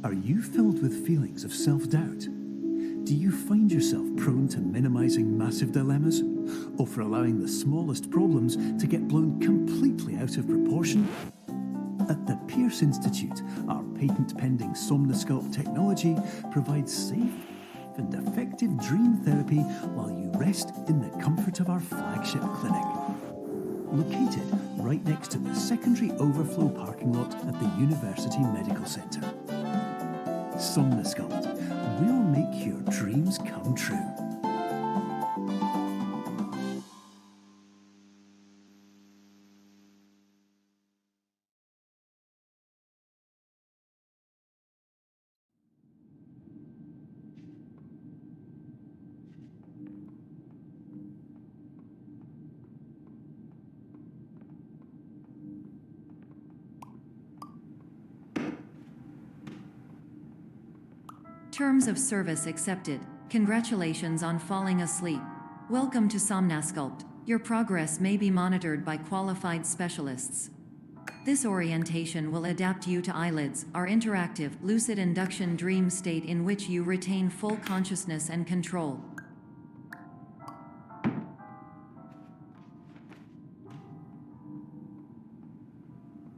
Are you filled with feelings of self-doubt? Do you find yourself prone to minimizing massive dilemmas, or for allowing the smallest problems to get blown completely out of proportion? At the Pierce Institute, our patent-pending Somnosculpt technology provides safe and effective dream therapy while you rest in the comfort of our flagship clinic. Located right next to the secondary overflow parking lot at the University Medical Centre. Somnosculpt, we'll make your dreams come true. Terms of service accepted. Congratulations on falling asleep. Welcome to Somnosculpt. Your progress may be monitored by qualified specialists. This orientation will adapt you to eyelids, our interactive, lucid induction dream state in which you retain full consciousness and control.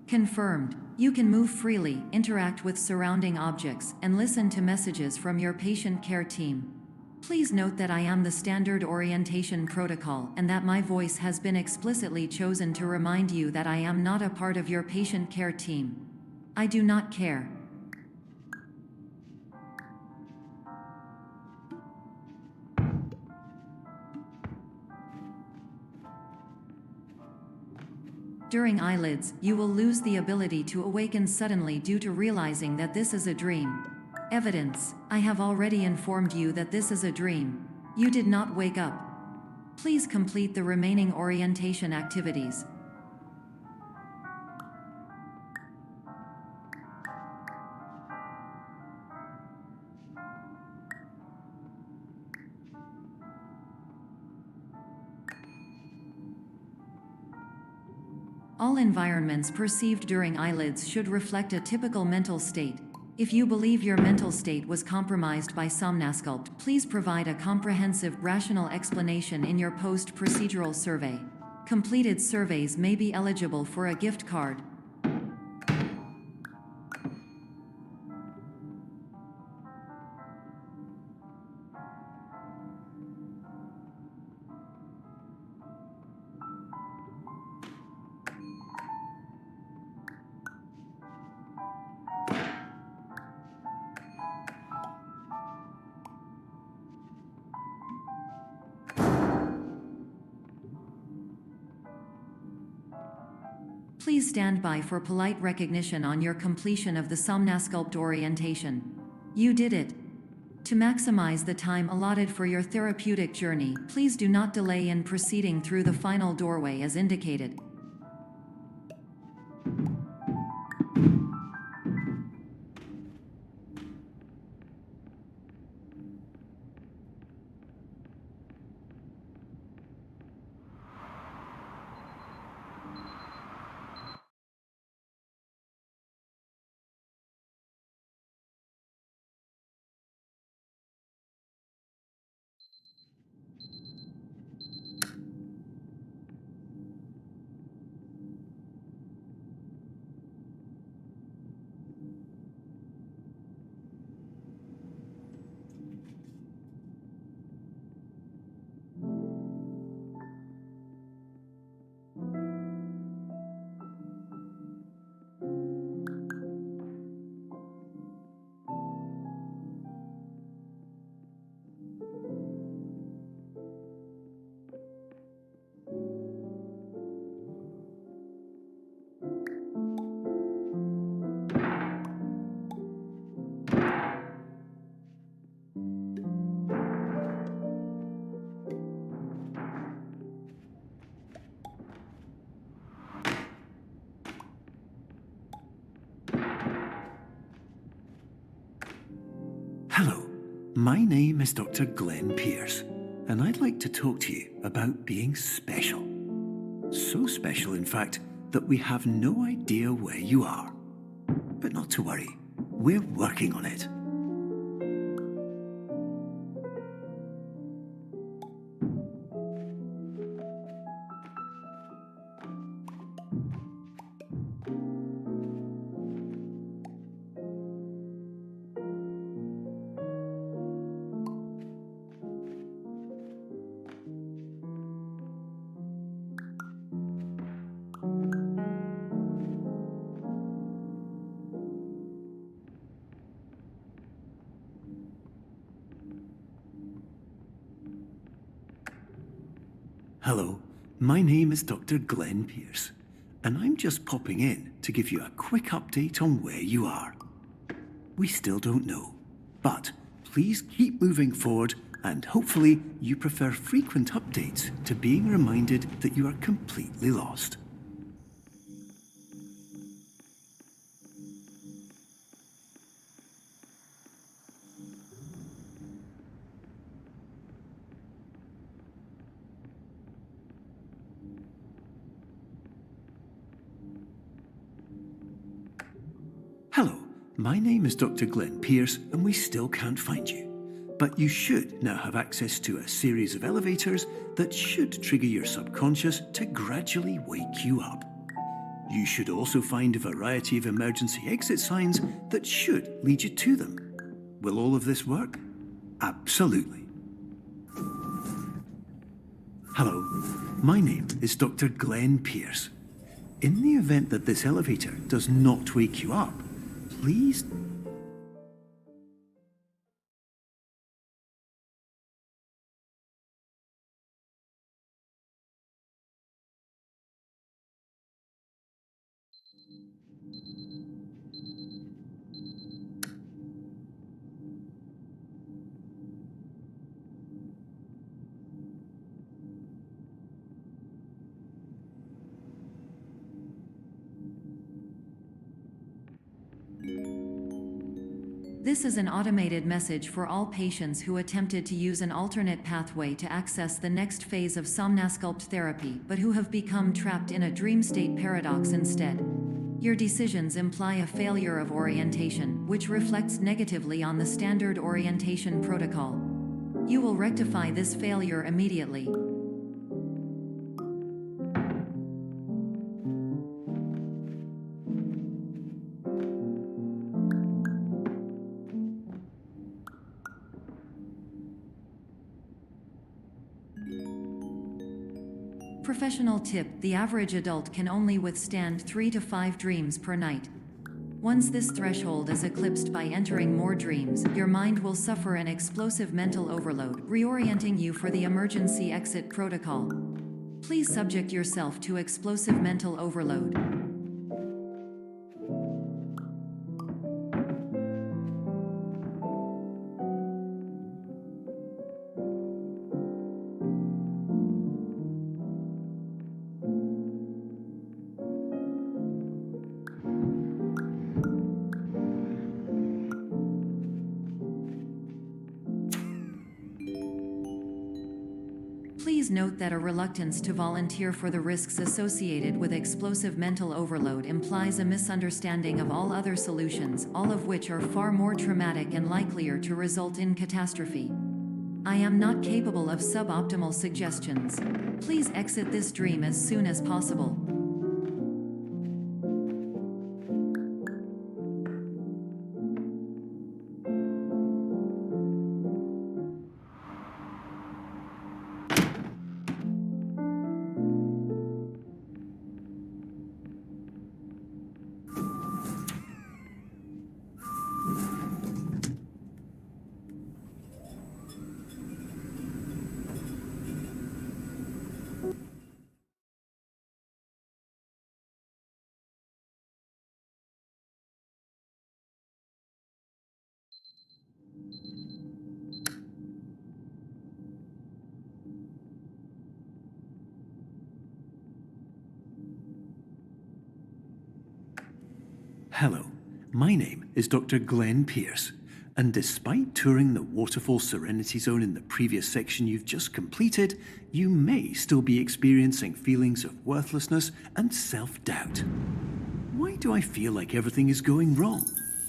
Confirmed. You can move freely, interact with surrounding objects, and listen to messages from your patient care team. Please note that I am the standard orientation protocol and that my voice has been explicitly chosen to remind you that I am not a part of your patient care team. I do not care. During eyelids, you will lose the ability to awaken suddenly due to realizing that this is a dream. Evidence: I have already informed you that this is a dream. You did not wake up. Please complete the remaining orientation activities. All environments perceived during eyelids should reflect a typical mental state. If you believe your mental state was compromised by Somnosculpt, please provide a comprehensive, rational explanation in your post-procedural survey. Completed surveys may be eligible for a gift card. Please stand by for polite recognition on your completion of the Somnosculpt orientation. You did it. To maximize the time allotted for your therapeutic journey, please do not delay in proceeding through the final doorway as indicated. Hello, my name is Dr. Glenn Pierce, and I'd like to talk to you about being special. So special, in fact, that we have no idea where you are. But not to worry, We're working on it. Hello, my name is Dr. Glenn Pierce, and I'm just popping in to give you a quick update on where you are. We still don't know, but please keep moving forward, and hopefully you prefer frequent updates to being reminded that you are completely lost. Hello, my name is Dr. Glenn Pierce, and we still can't find you. But you should now have access to a series of elevators that should trigger your subconscious to gradually wake you up. You should also find a variety of emergency exit signs that should lead you to them. Will all of this work? Absolutely. Hello, my name is Dr. Glenn Pierce. In the event that this elevator does not wake you up, please... This is an automated message for all patients who attempted to use an alternate pathway to access the next phase of Somnasculpt therapy but who have become trapped in a dream state paradox instead. Your decisions imply a failure of orientation, which reflects negatively on the standard orientation protocol. You will rectify this failure immediately. Professional tip: the average adult can only withstand 3 to 5 dreams per night. Once this threshold is eclipsed by entering more dreams, your mind will suffer an explosive mental overload, reorienting you for the emergency exit protocol. Please subject yourself to explosive mental overload. Please note that a reluctance to volunteer for the risks associated with explosive mental overload implies a misunderstanding of all other solutions, all of which are far more traumatic and likelier to result in catastrophe. I am not capable of suboptimal suggestions. Please exit this dream as soon as possible. Hello, my name is Dr. Glenn Pierce, and despite touring the Waterfall Serenity Zone in the previous section you've just completed, you may still be experiencing feelings of worthlessness and self-doubt. Why do I feel like everything is going wrong?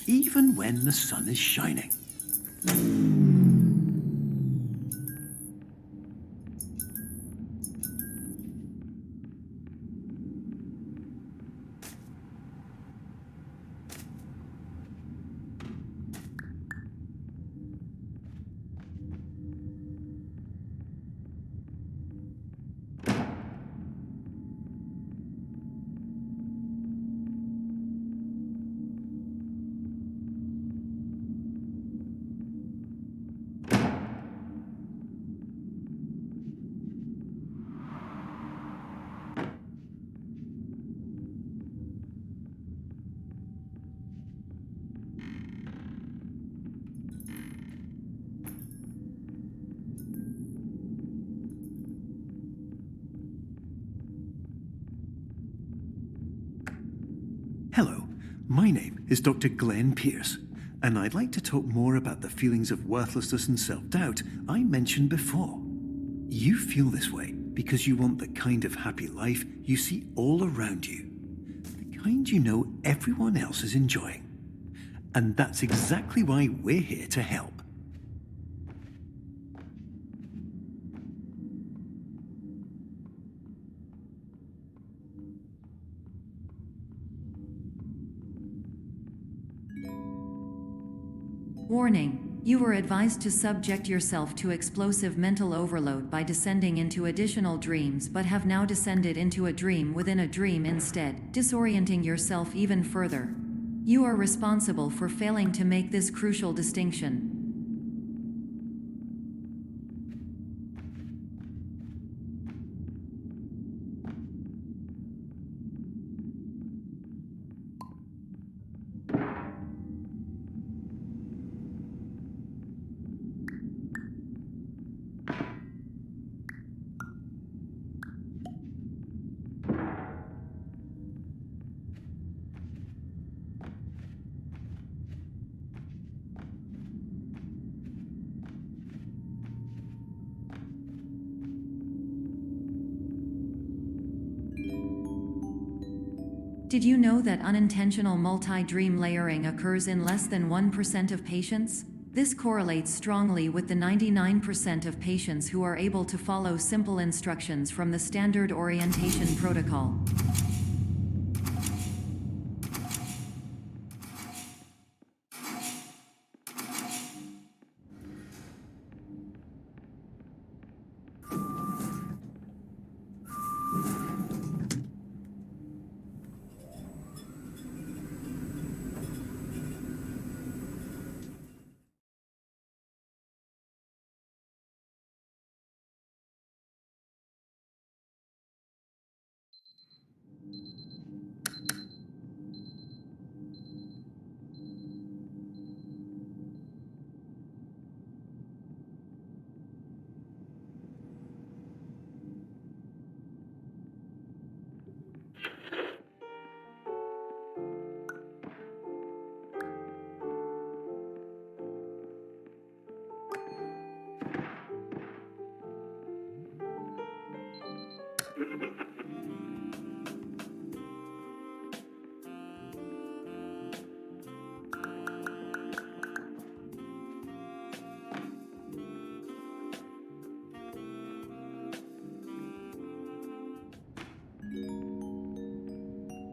even when the sun is shining. Hello, my name is Dr. Glenn Pierce, and I'd like to talk more about the feelings of worthlessness and self-doubt I mentioned before. You feel this way because you want the kind of happy life you see all around you, the kind you know everyone else is enjoying. And that's exactly why we're here to help. Warning: you are advised to subject yourself to explosive mental overload by descending into additional dreams, but have now descended into a dream within a dream instead, disorienting yourself even further. You are responsible for failing to make this crucial distinction. Did you know that unintentional multi-dream layering occurs in less than 1% of patients? This correlates strongly with the 99% of patients who are able to follow simple instructions from the standard orientation protocol.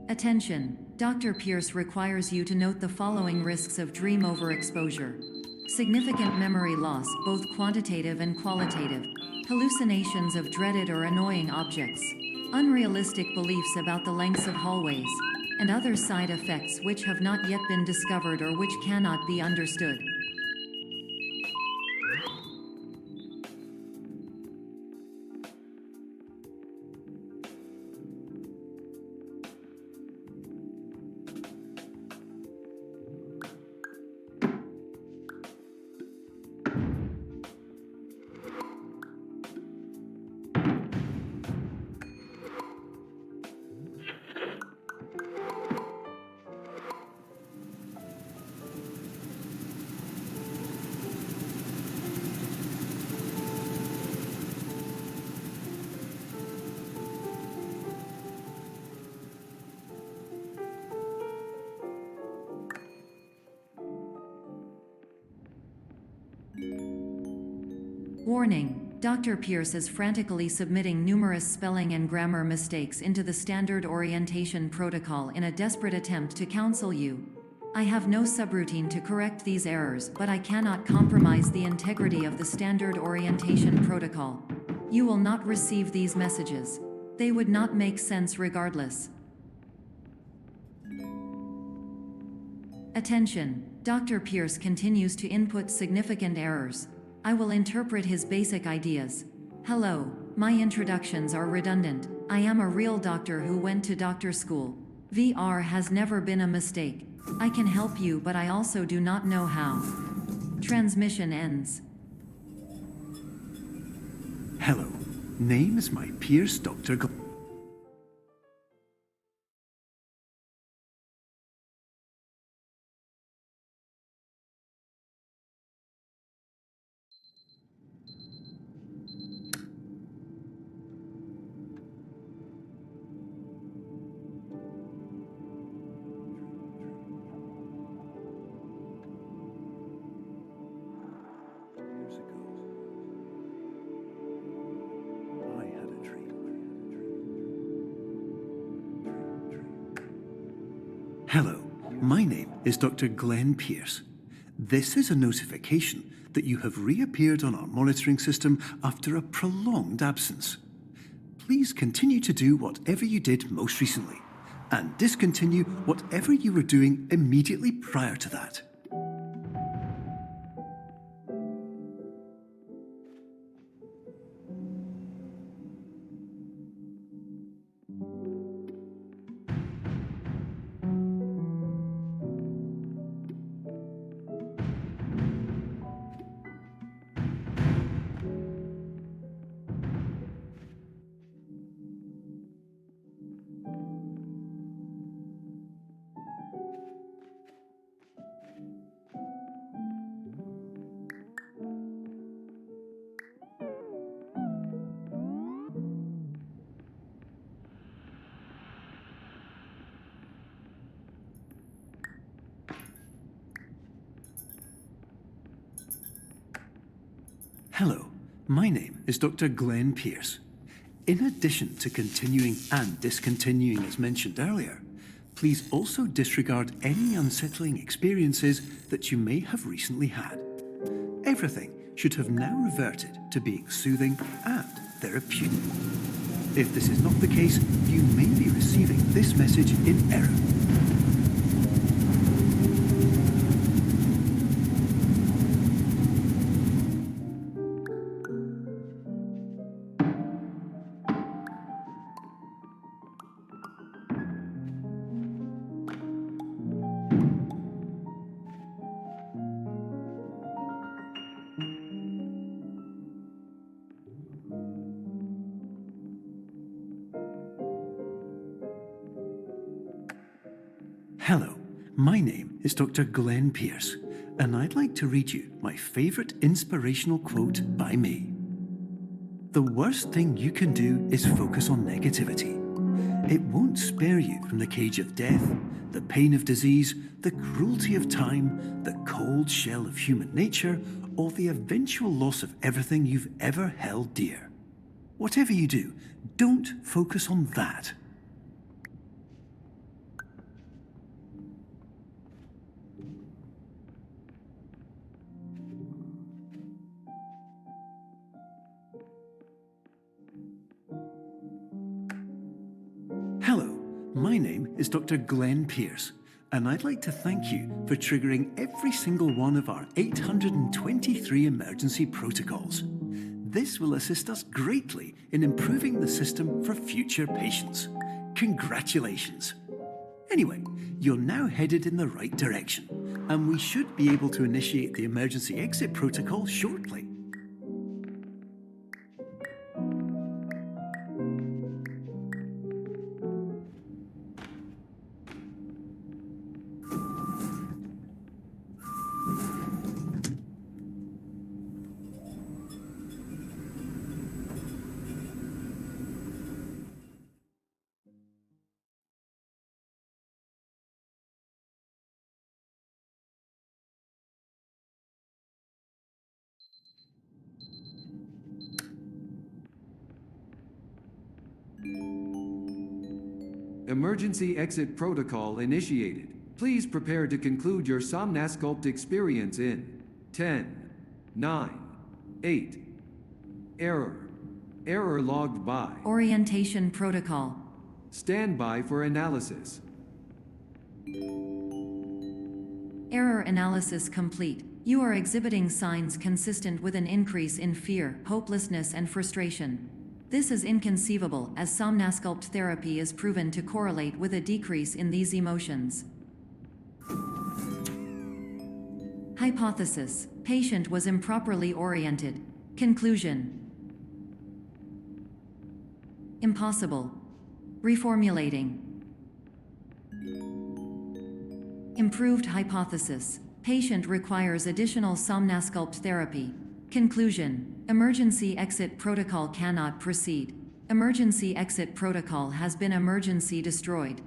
Attention! Dr. Pierce requires you to note the following risks of dream overexposure. Significant memory loss, both quantitative and qualitative. Hallucinations of dreaded or annoying objects. Unrealistic beliefs about the lengths of hallways. And other side effects which have not yet been discovered or which cannot be understood. Warning, Dr. Pierce is frantically submitting numerous spelling and grammar mistakes into the standard orientation protocol in a desperate attempt to counsel you. I have no subroutine to correct these errors, but I cannot compromise the integrity of the standard orientation protocol. You will not receive these messages. They would not make sense regardless. Attention, Dr. Pierce continues to input significant errors. I will interpret his basic ideas. Hello, my introductions are redundant. I am a real doctor who went to doctor school. VR has never been a mistake. I can help you, but I also do not know how. Transmission ends. Hello, name is my Pierce Dr. Hello, my name is Dr. Glenn Pierce. This is a notification that you have reappeared on our monitoring system after a prolonged absence. Please continue to do whatever you did most recently, and discontinue whatever you were doing immediately prior to that. Hello, my name is Dr. Glenn Pierce. In addition to continuing and discontinuing as mentioned earlier, please also disregard any unsettling experiences that you may have recently had. Everything should have now reverted to being soothing and therapeutic. If this is not the case, you may be receiving this message in error. Hello, my name is Dr. Glenn Pierce, and I'd like to read you my favourite inspirational quote by me. The worst thing you can do is focus on negativity. It won't spare you from the cage of death, the pain of disease, the cruelty of time, the cold shell of human nature, or the eventual loss of everything you've ever held dear. Whatever you do, don't focus on that. Hello, my name is Dr. Glenn Pierce, and I'd like to thank you for triggering every single one of our 823 emergency protocols. This will assist us greatly in improving the system for future patients. Congratulations. Anyway, you're now headed in the right direction, and we should be able to initiate the emergency exit protocol shortly. Emergency exit protocol initiated. Please prepare to conclude your Somnasculpt experience in 10, 9, 8. Error. Error logged by. Orientation protocol. Stand by for analysis. Error analysis complete. You are exhibiting signs consistent with an increase in fear, hopelessness, and frustration. This is inconceivable, as Somnasculpt therapy is proven to correlate with a decrease in these emotions. Hypothesis: patient was improperly oriented. Conclusion: impossible. Reformulating. Improved hypothesis: patient requires additional Somnasculpt therapy. Conclusion: emergency exit protocol cannot proceed. Emergency exit protocol has been emergency destroyed.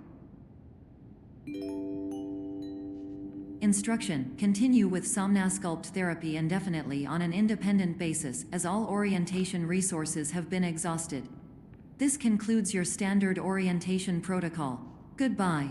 Instruction: continue with Somnasculpt therapy indefinitely on an independent basis, as all orientation resources have been exhausted. This concludes your standard orientation protocol. Goodbye.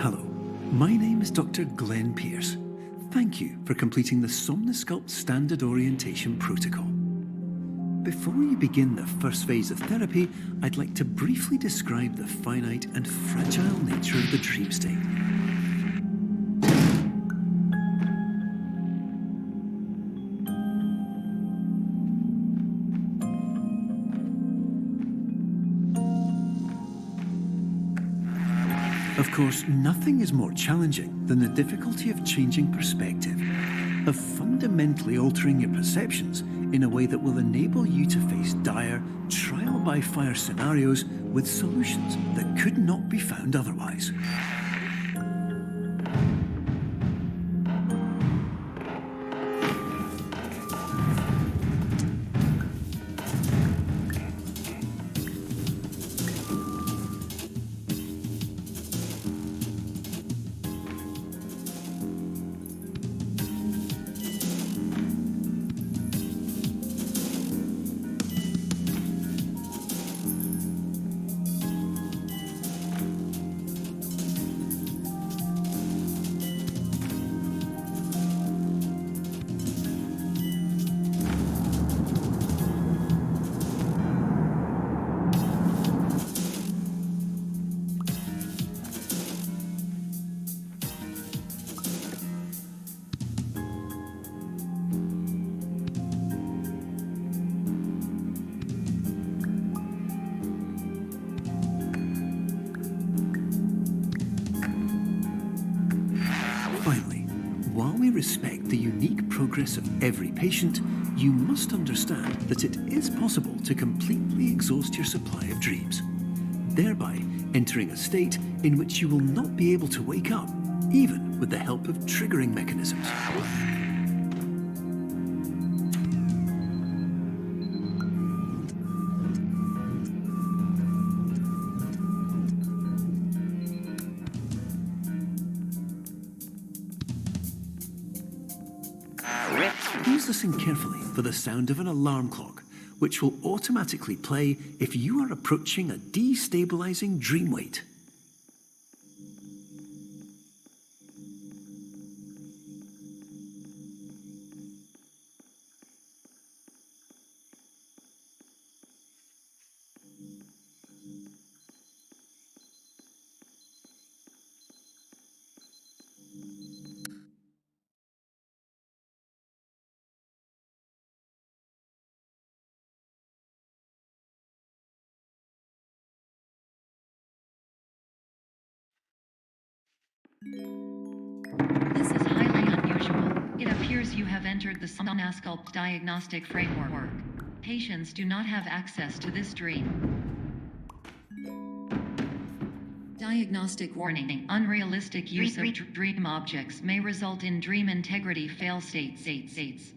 Hello, my name is Dr. Glenn Pierce. Thank you for completing the Somnasculpt Standard Orientation Protocol. Before you begin the first phase of therapy, I'd like to briefly describe the finite and fragile nature of the dream state. Of course, nothing is more challenging than the difficulty of changing perspective, of fundamentally altering your perceptions in a way that will enable you to face dire, trial-by-fire scenarios with solutions that could not be found otherwise. Finally, while we respect the unique progress of every patient, you must understand that it is possible to completely exhaust your supply of dreams, thereby entering a state in which you will not be able to wake up, even with the help of triggering mechanisms. Please listen carefully for the sound of an alarm clock, which will automatically play if you are approaching a destabilizing dream weight. This is highly unusual. It appears you have entered the Somnasculpt diagnostic framework. Patients do not have access to this dream. Diagnostic warning. Unrealistic use of dream objects may result in dream integrity fail states. Please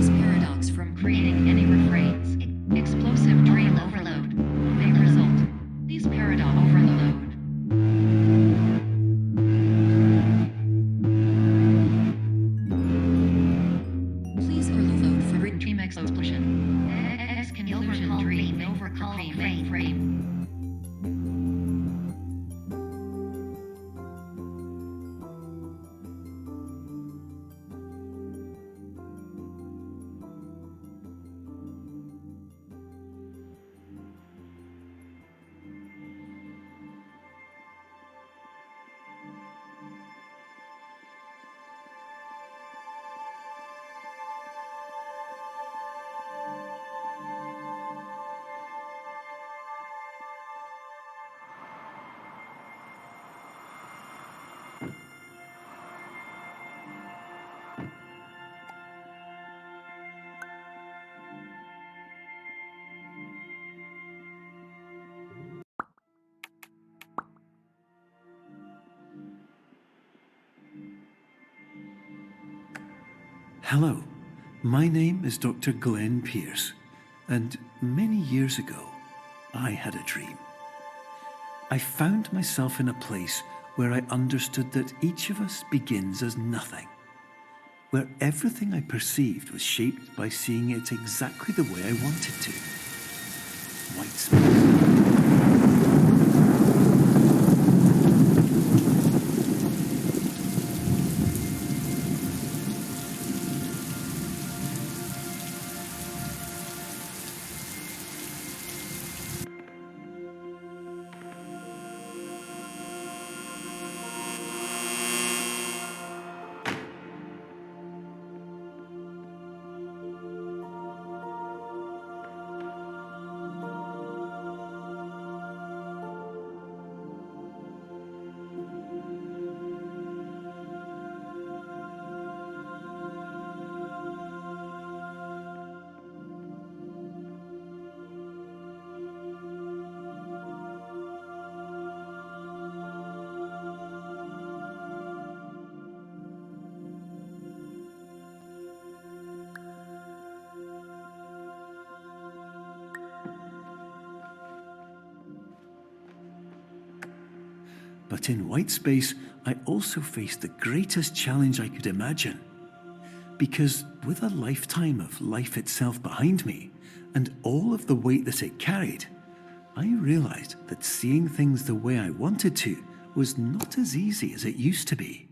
paradox from creating any refrains. Explosive dream overload may result. Please paradox overload. Please overload for dream explosion. Conclusion dream overcall frame. Hello, my name is Dr. Glenn Pierce, and many years ago, I had a dream. I found myself in a place where I understood that each of us begins as nothing, where everything I perceived was shaped by seeing it exactly the way I wanted to. White space. But in white space, I also faced the greatest challenge I could imagine. Because with a lifetime of life itself behind me, and all of the weight that it carried, I realized that seeing things the way I wanted to was not as easy as it used to be.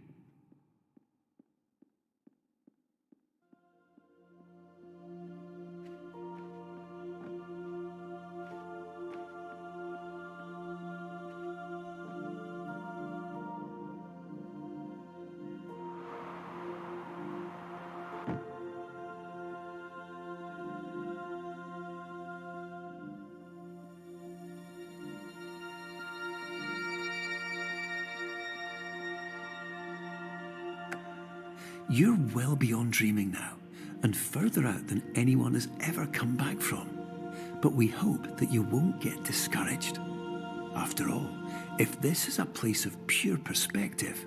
You're well beyond dreaming now, and further out than anyone has ever come back from. But we hope that you won't get discouraged. After all, if this is a place of pure perspective,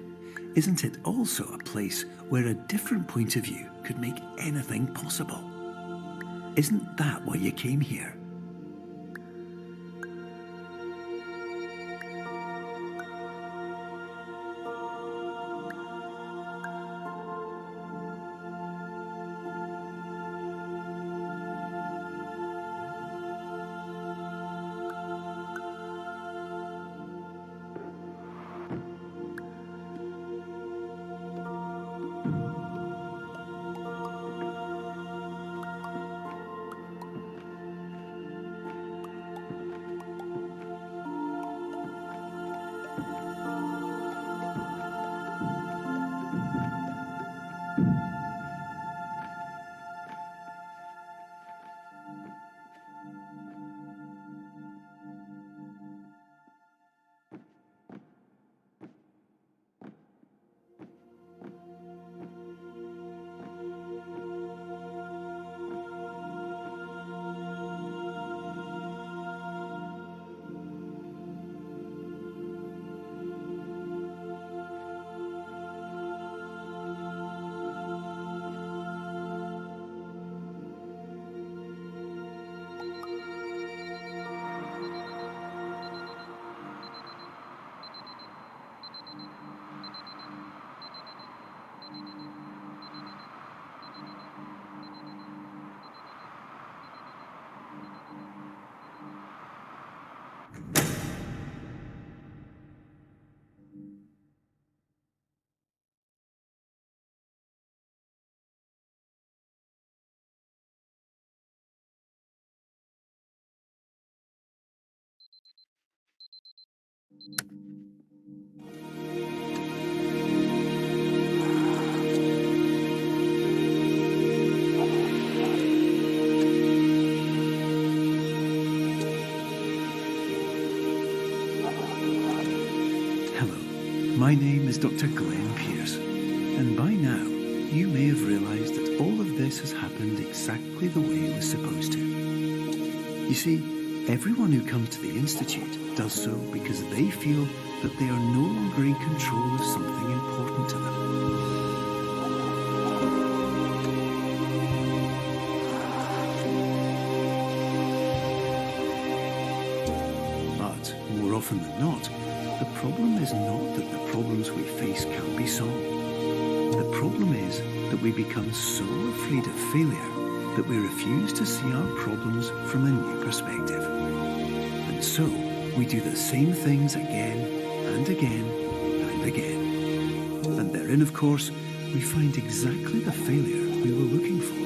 isn't it also a place where a different point of view could make anything possible? Isn't that why you came here? My name is Dr. Glenn Pierce, and by now you may have realised that all of this has happened exactly the way it was supposed to. You see, everyone who comes to the Institute does so because they feel that they are no longer in control of something important to them. But more often than not, the problem is not that the problems we face can't be solved. The problem is that we become so afraid of failure that we refuse to see our problems from a new perspective. And so, we do the same things again and again and again. And therein, of course, we find exactly the failure we were looking for.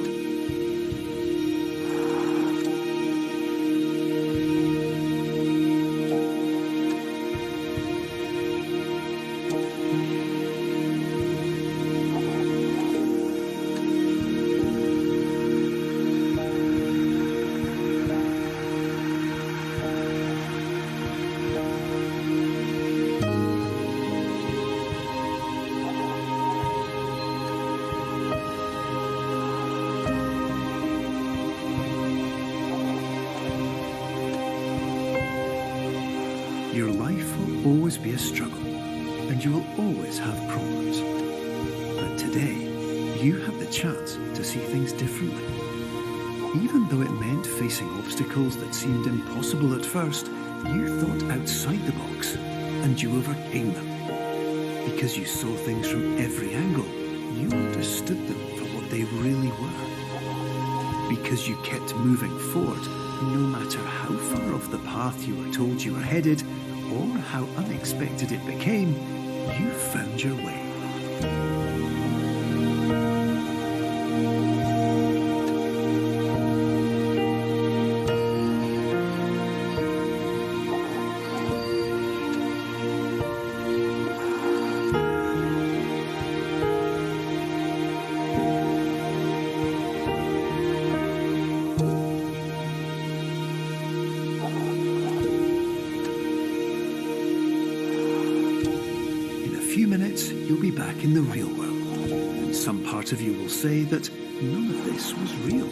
Your life will always be a struggle, and you will always have problems. But today, you have the chance to see things differently. Even though it meant facing obstacles that seemed impossible at first, you thought outside the box, and you overcame them. Because you saw things from every angle, you understood them for what they really were. Because you kept moving forward, no matter how far off the path you were told you were headed, or how unexpected it became, you found your way. Few minutes, you'll be back in the real world, and some part of you will say that none of this was real,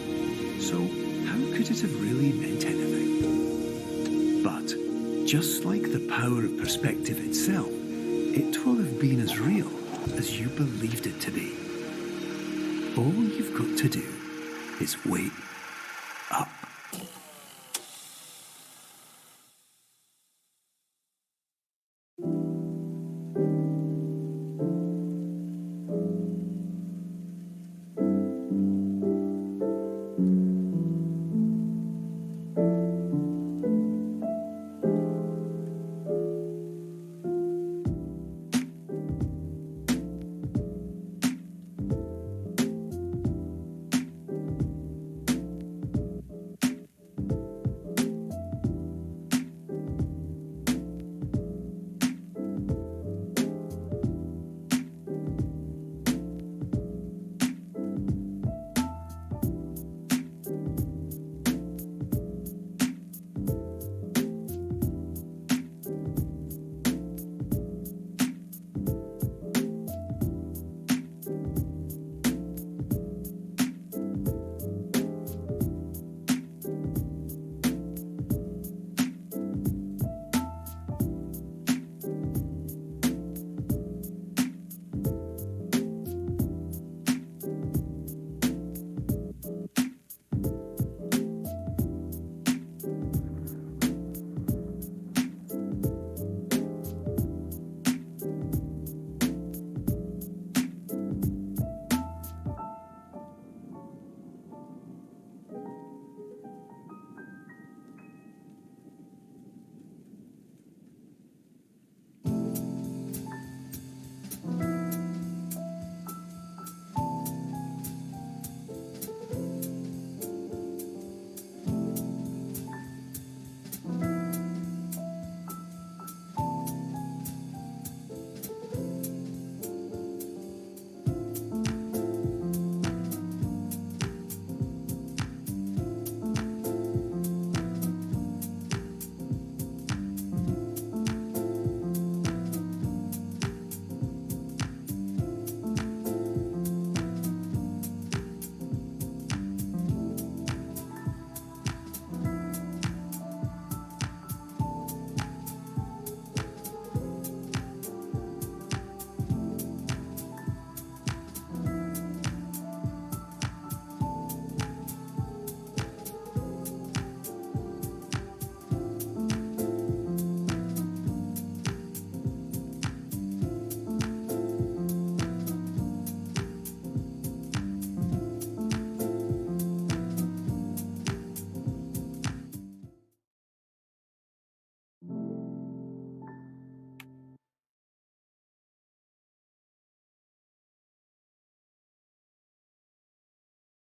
so how could it have really meant anything? But, just like the power of perspective itself, it will have been as real as you believed it to be. All you've got to do is wait